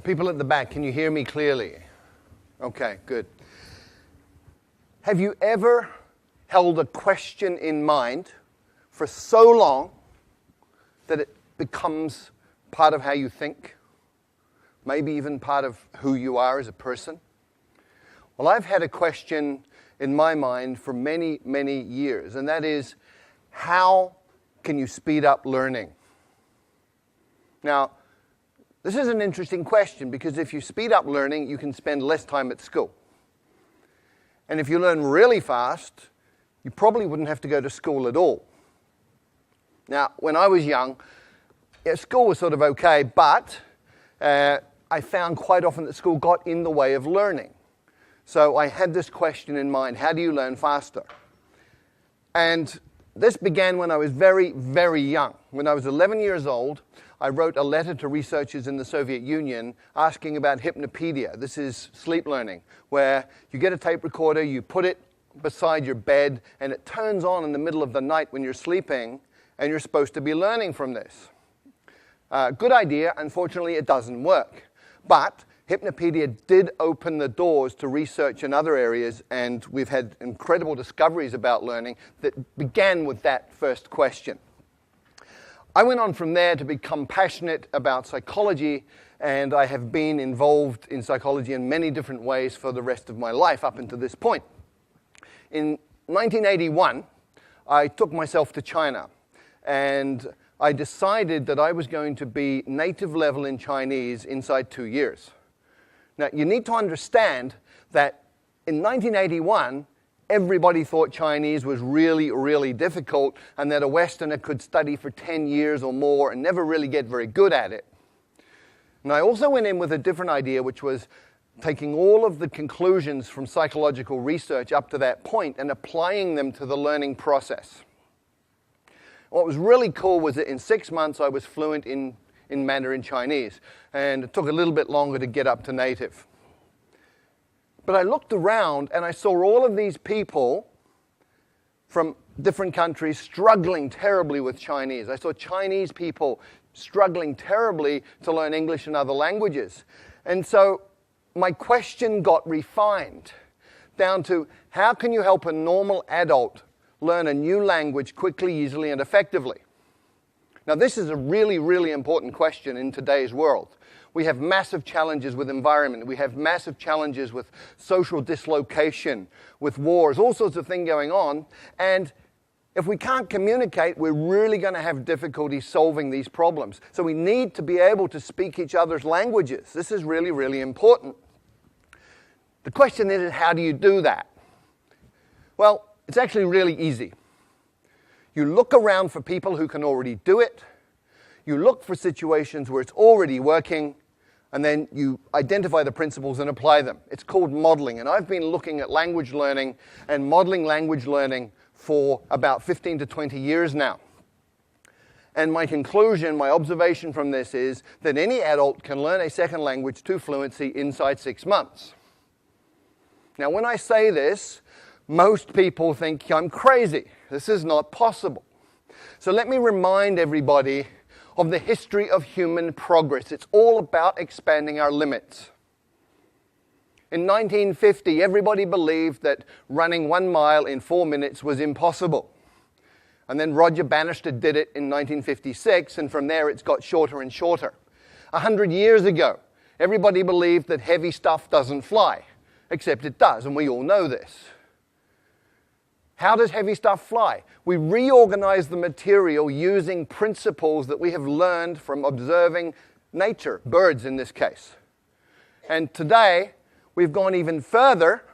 People at the back, can you hear me clearly? Okay, good. Have you ever held a question in mind for so long that it becomes part of how you think? Maybe even part of who you are as a person? Well, I've had a question in my mind for many, many years, and that is, how can you speed up learning? Now, this is an interesting question because if you speed up learning, you can spend less time at school. And if you learn really fast, you probably wouldn't have to go to school at all. Now, when I was young, school was sort of okay, but I found quite often that school got in the way of learning. So I had this question in mind, how do you learn faster? And this began when I was very, very young. When I was 11 years old, I wrote a letter to researchers in the Soviet Union asking about hypnopedia. This is sleep learning, where you get a tape recorder, you put it beside your bed, and it turns on in the middle of the night when you're sleeping, and you're supposed to be learning from this. Good idea. Unfortunately, it doesn't work. But hypnopedia did open the doors to research in other areas, and we've had incredible discoveries about learning that began with that first question. I went on from there to become passionate about psychology, and I have been involved in psychology in many different ways for the rest of my life up until this point. In 1981, I took myself to China, and I decided that I was going to be native level in Chinese inside 2 years. Now, you need to understand that in 1981, everybody thought Chinese was really, really difficult and that a Westerner could study for 10 years or more and never really get very good at it. And I also went in with a different idea, which was taking all of the conclusions from psychological research up to that point and applying them to the learning process. What was really cool was that in 6 months I was fluent in Mandarin Chinese, and it took a little bit longer to get up to native. But I looked around and I saw all of these people from different countries struggling terribly with Chinese. I saw Chinese people struggling terribly to learn English and other languages. And so my question got refined down to, how can you help a normal adult learn a new language quickly, easily, and effectively? Now, this is a really, really important question in today's world. We have massive challenges with environment. We have massive challenges with social dislocation, with wars, all sorts of things going on. And if we can't communicate, we're really going to have difficulty solving these problems. So we need to be able to speak each other's languages. This is really, really important. The question is, how do you do that? Well, it's actually really easy. You look around for people who can already do it. You look for situations where it's already working, and then you identify the principles and apply them. It's called modeling, and I've been looking at language learning and modeling language learning for about 15 to 20 years now. And my conclusion, my observation from this is that any adult can learn a second language to fluency inside 6 months. Now, when I say this, most people think I'm crazy. This is not possible. So let me remind everybody of the history of human progress. It's all about expanding our limits. In 1950, everybody believed that running 1 mile in 4 minutes was impossible. And then Roger Bannister did it in 1956, and from there it's got shorter and shorter. 100 years ago, everybody believed that heavy stuff doesn't fly, except it does, and we all know this. How does heavy stuff fly? We reorganize the material using principles that we have learned from observing nature, birds in this case. And today, we've gone even further.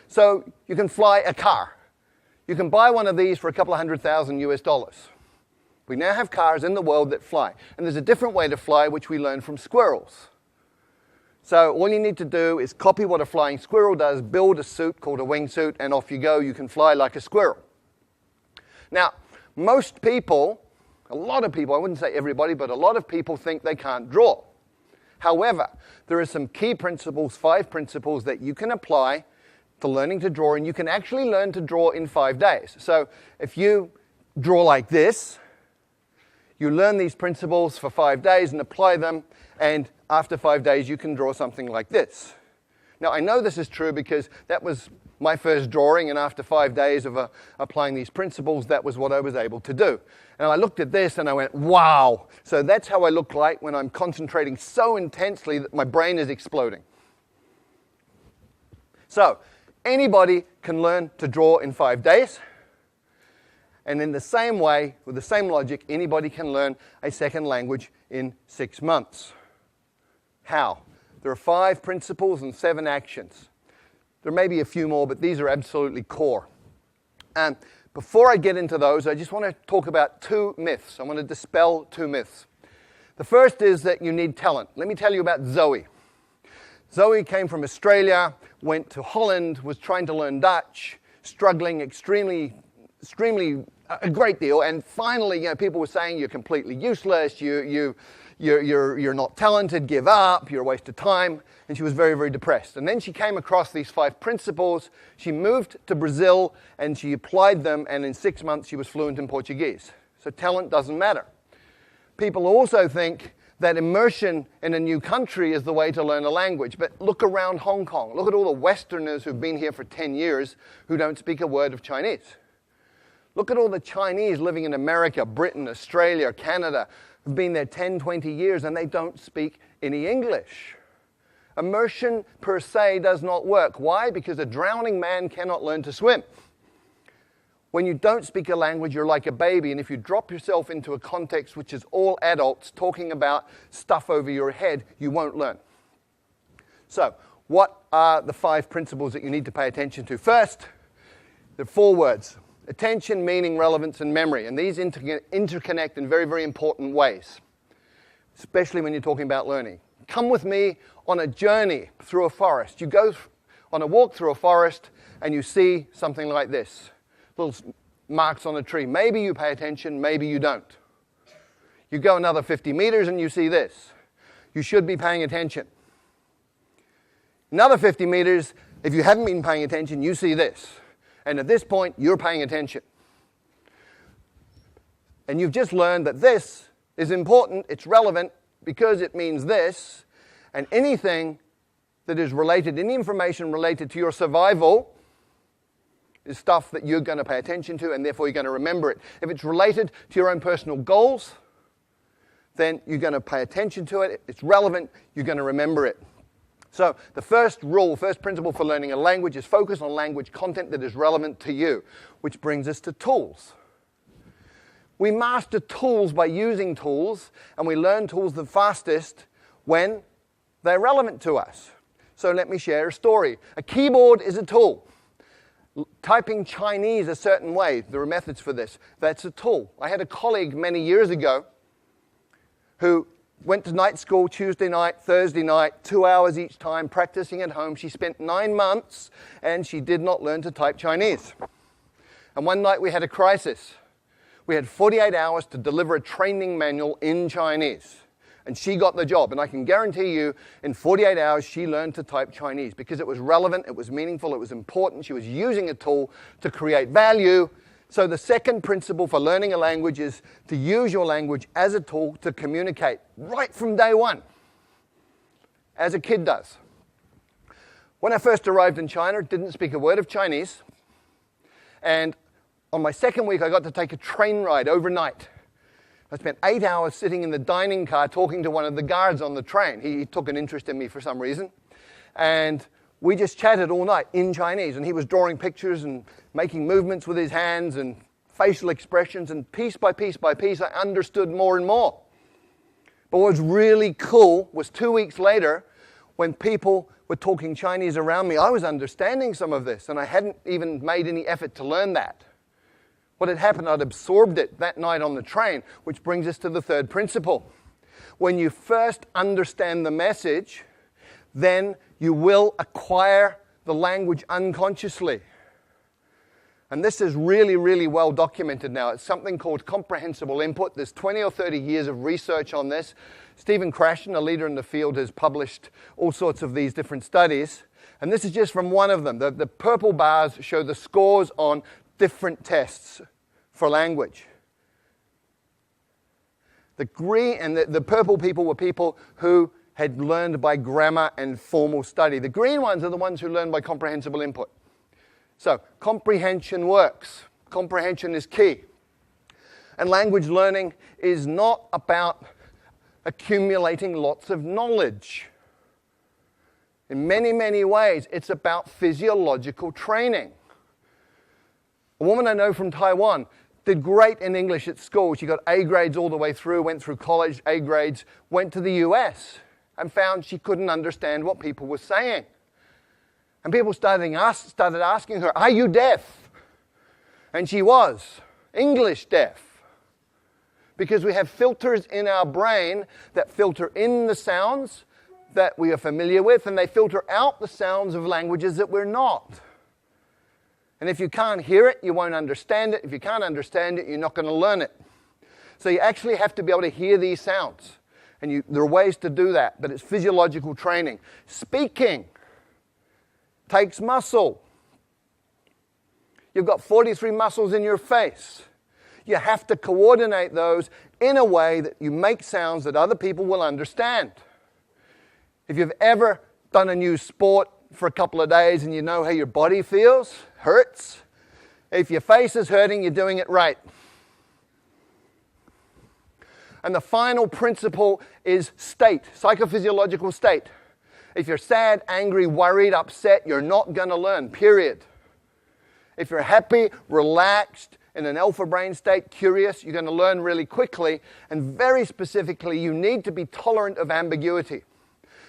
So you can fly a car. You can buy one of these for a couple of $100,000 US. We now have cars in the world that fly. And there's a different way to fly, which we learned from squirrels. So all you need to do is copy what a flying squirrel does, build a suit called a wingsuit, and off you go. You can fly like a squirrel. Now, most people, a lot of people, I wouldn't say everybody, but a lot of people think they can't draw. However, there are some key principles, 5 principles that you can apply to learning to draw, and you can actually learn to draw in 5 days. So if you draw like this, You learn these principles for 5 days and apply them, and after 5 days you can draw something like this. Now I know this is true because that was my first drawing, and after 5 days of applying these principles, that was what I was able to do. And I looked at this and I went, wow! So that's how I look like when I'm concentrating so intensely that my brain is exploding. So, anybody can learn to draw in 5 days. And in the same way, with the same logic, anybody can learn a second language in 6 months. How? There are 5 principles and 7 actions. There may be a few more, but these are absolutely core. And before I get into those, I just want to talk about 2 myths. I want to dispel 2 myths. The first is that you need talent. Let me tell you about Zoe. Zoe came from Australia, went to Holland, was trying to learn Dutch, struggling extremely a great deal, and finally, people were saying you're completely useless, you're not talented, give up, you're a waste of time, and she was very, very depressed. And then she came across these 5 principles, she moved to Brazil, and she applied them, and in 6 months she was fluent in Portuguese. So talent doesn't matter. People also think that immersion in a new country is the way to learn a language, but look around Hong Kong, look at all the Westerners who've been here for 10 years who don't speak a word of Chinese. Look at all the Chinese living in America, Britain, Australia, Canada, who've been there 10, 20 years, and they don't speak any English. Immersion per se does not work. Why? Because a drowning man cannot learn to swim. When you don't speak a language, you're like a baby, and if you drop yourself into a context which is all adults talking about stuff over your head, you won't learn. So, what are the 5 principles that you need to pay attention to? First, there are 4 words. Attention, meaning, relevance, and memory. And these interconnect in very, very important ways, especially when you're talking about learning. Come with me on a journey through a forest. You go on a walk through a forest and you see something like this. Little marks on a tree. Maybe you pay attention, maybe you don't. You go another 50 meters and you see this. You should be paying attention. Another 50 meters, if you haven't been paying attention, you see this. And at this point, you're paying attention. And you've just learned that this is important, it's relevant, because it means this. And anything that is related, any information related to your survival, is stuff that you're going to pay attention to, and therefore you're going to remember it. If it's related to your own personal goals, then you're going to pay attention to it. If it's relevant, you're going to remember it. So the first principle for learning a language is focus on language content that is relevant to you, which brings us to tools. We master tools by using tools, and we learn tools the fastest when they're relevant to us. So let me share a story. A keyboard is a tool. Typing Chinese a certain way, there are methods for this. That's a tool. I had a colleague many years ago who went to night school Tuesday night, Thursday night, 2 hours each time, practicing at home. She spent 9 months, and she did not learn to type Chinese. And one night we had a crisis. We had 48 hours to deliver a training manual in Chinese. And she got the job. And I can guarantee you, in 48 hours, she learned to type Chinese because it was relevant, it was meaningful, it was important. She was using a tool to create value. So the second principle for learning a language is to use your language as a tool to communicate right from day one, as a kid does. When I first arrived in China, didn't speak a word of Chinese. And on my second week, I got to take a train ride overnight. I spent 8 hours sitting in the dining car talking to one of the guards on the train. He took an interest in me for some reason. And we just chatted all night in Chinese, and he was drawing pictures and making movements with his hands and facial expressions, and piece by piece by piece, I understood more and more. But what was really cool was 2 weeks later, when people were talking Chinese around me, I was understanding some of this, and I hadn't even made any effort to learn that. What had happened, I'd absorbed it that night on the train, which brings us to the third principle. When you first understand the message, then you will acquire the language unconsciously. And this is really, really well documented now. It's something called comprehensible input. There's 20 or 30 years of research on this. Stephen Krashen, a leader in the field, has published all sorts of these different studies. And this is just from one of them. The purple bars show the scores on different tests for language. The green and the purple people were people who had learned by grammar and formal study. The green ones are the ones who learn by comprehensible input. So comprehension works. Comprehension is key. And language learning is not about accumulating lots of knowledge. In many, many ways, it's about physiological training. A woman I know from Taiwan did great in English at school. She got A grades all the way through, went through college, A grades, went to the US and found she couldn't understand what people were saying. And people started asking her, "Are you deaf?" And she was English deaf. Because we have filters in our brain that filter in the sounds that we are familiar with, and they filter out the sounds of languages that we're not. And if you can't hear it, you won't understand it. If you can't understand it, you're not going to learn it. So you actually have to be able to hear these sounds. And there are ways to do that, but it's physiological training. Speaking takes muscle. You've got 43 muscles in your face. You have to coordinate those in a way that you make sounds that other people will understand. If you've ever done a new sport for a couple of days and you know how your body feels, hurts, if your face is hurting, you're doing it right. And the final principle is state, psychophysiological state. If you're sad, angry, worried, upset, you're not going to learn, period. If you're happy, relaxed, in an alpha brain state, curious, you're going to learn really quickly. And very specifically, you need to be tolerant of ambiguity.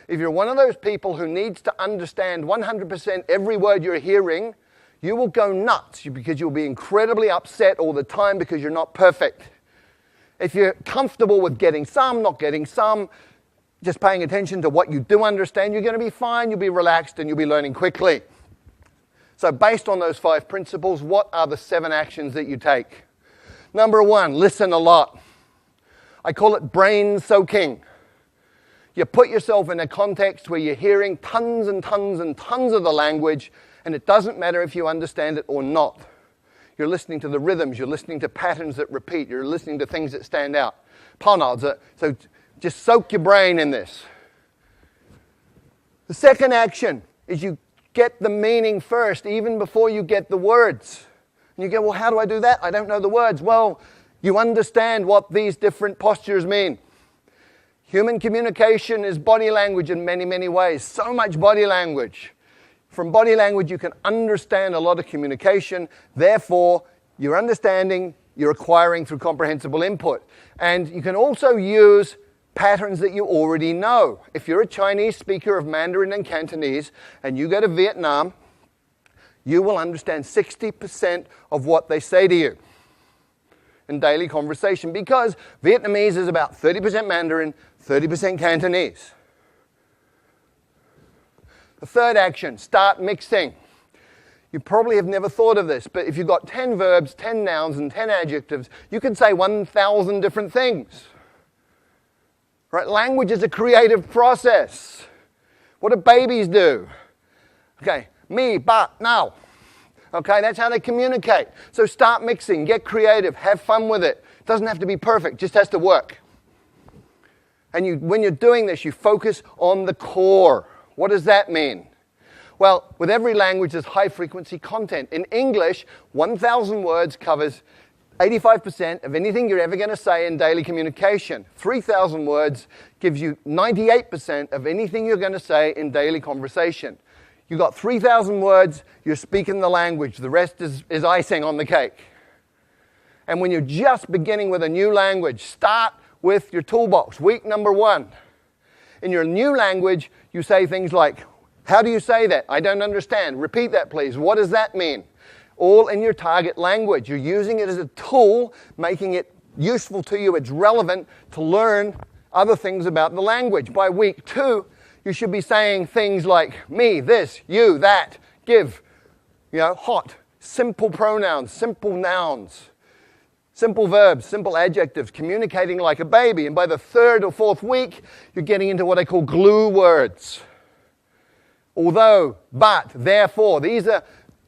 If you're one of those people who needs to understand 100% every word you're hearing, you will go nuts because you'll be incredibly upset all the time because you're not perfect. If you're comfortable with getting some, not getting some, just paying attention to what you do understand, you're going to be fine, you'll be relaxed, and you'll be learning quickly. So based on those 5 principles, what are the 7 actions that you take? Number 1, listen a lot. I call it brain soaking. You put yourself in a context where you're hearing tons and tons and tons of the language, and it doesn't matter if you understand it or not. You're listening to the rhythms, you're listening to patterns that repeat, you're listening to things that stand out. So just soak your brain in this. The second action is you get the meaning first, even before you get the words. And you go, well, how do I do that? I don't know the words. Well, you understand what these different postures mean. Human communication is body language in many, many ways. So much body language. From body language, you can understand a lot of communication. Therefore, you're understanding, you're acquiring through comprehensible input. And you can also use patterns that you already know. If you're a Chinese speaker of Mandarin and Cantonese and you go to Vietnam, you will understand 60% of what they say to you in daily conversation because Vietnamese is about 30% Mandarin, 30% Cantonese. The third action, start mixing. You probably have never thought of this, but if you've got 10 verbs, 10 nouns, and 10 adjectives, you can say 1,000 different things. Right? Language is a creative process. What do babies do? Okay, me, ba, now. Okay, that's how they communicate. So start mixing, get creative, have fun with it. It doesn't have to be perfect, just has to work. And when you're doing this, you focus on the core. What does that mean? Well, with every language, there's high-frequency content. In English, 1,000 words covers 85% of anything you're ever going to say in daily communication. 3,000 words gives you 98% of anything you're going to say in daily conversation. You've got 3,000 words, you're speaking the language. The rest is icing on the cake. And when you're just beginning with a new language, start with your toolbox. Week number 1. In your new language, you say things like, how do you say that? I don't understand. Repeat that, please. What does that mean? All in your target language. You're using it as a tool, making it useful to you. It's relevant to learn other things about the language. By week 2, you should be saying things like me, this, you, that, give, hot, simple pronouns, simple nouns, simple verbs, simple adjectives, communicating like a baby. And by the 3rd or 4th week, you're getting into what I call glue words. Although, but, therefore, these are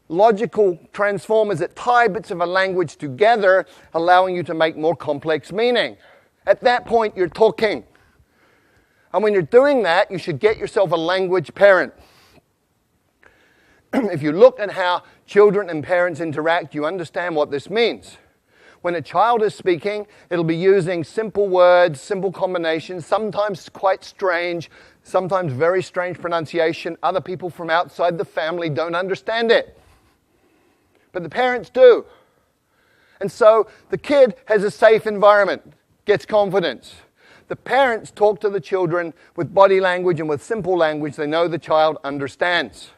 logical transformers that tie bits of a language together, allowing you to make more complex meaning. At that point, you're talking. And when you're doing that, you should get yourself a language parent. If you look at how children and parents interact, you understand what this means. When a child is speaking, it'll be using simple words, simple combinations, sometimes quite strange, sometimes very strange pronunciation. Other people from outside the family don't understand it. But the parents do. And so the kid has a safe environment, gets confidence. The parents talk to the children with body language and with simple language they know the child understands.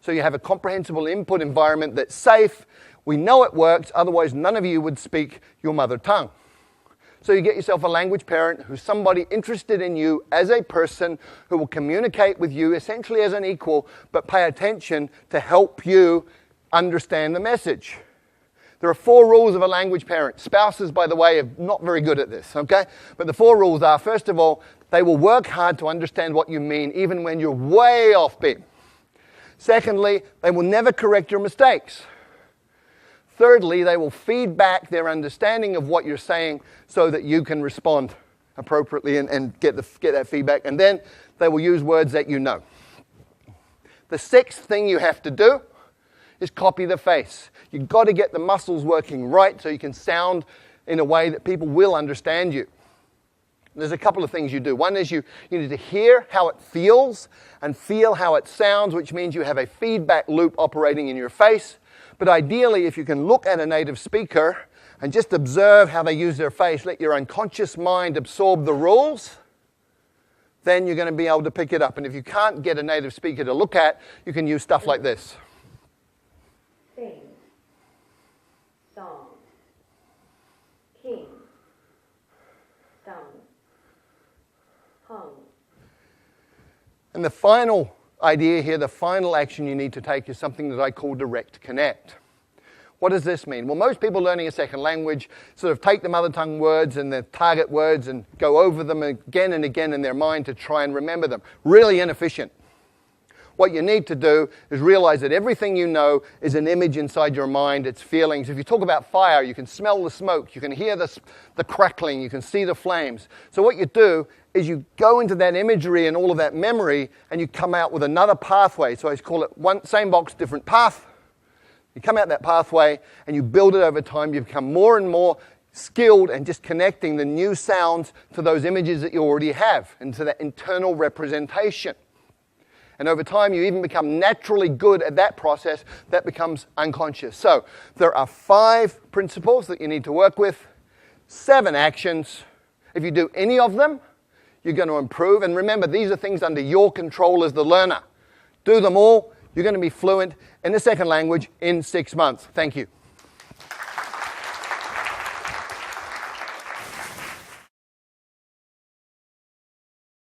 So you have a comprehensible input environment that's safe. We know it works, otherwise none of you would speak your mother tongue. So you get yourself a language parent who's somebody interested in you as a person who will communicate with you essentially as an equal, but pay attention to help you understand the message. There are 4 rules of a language parent. Spouses, by the way, are not very good at this, okay? But the 4 rules are, first of all, they will work hard to understand what you mean, even when you're way off beat. Secondly, they will never correct your mistakes. Thirdly, they will feed back their understanding of what you're saying so that you can respond appropriately and get that feedback. And then they will use words that you know. The 6th thing you have to do is copy the face. You've got to get the muscles working right so you can sound in a way that people will understand you. There's a couple of things you do. One is you need to hear how it feels and feel how it sounds, which means you have a feedback loop operating in your face. But ideally, if you can look at a native speaker and just observe how they use their face, let your unconscious mind absorb the rules, then you're going to be able to pick it up. And if you can't get a native speaker to look at, you can use stuff like this. Sing, song, king, sung, hung. And the final idea here, the final action you need to take is something that I call direct connect. What does this mean? Well, most people learning a second language sort of take the mother tongue words and the target words and go over them again and again in their mind to try and remember them. Really inefficient. What you need to do is realize that everything you know is an image inside your mind, it's feelings. If you talk about fire, you can smell the smoke, you can hear the crackling, you can see the flames. So what you do is you go into that imagery and all of that memory and you come out with another pathway. So I call it same box, different path. You come out that pathway and you build it over time. You become more and more skilled and just connecting the new sounds to those images that you already have and to that internal representation. And over time, you even become naturally good at that process that becomes unconscious. So there are 5 principles that you need to work with, 7 actions. If you do any of them, you're going to improve. And remember, these are things under your control as the learner. Do them all. You're going to be fluent in a second language in 6 months. Thank you.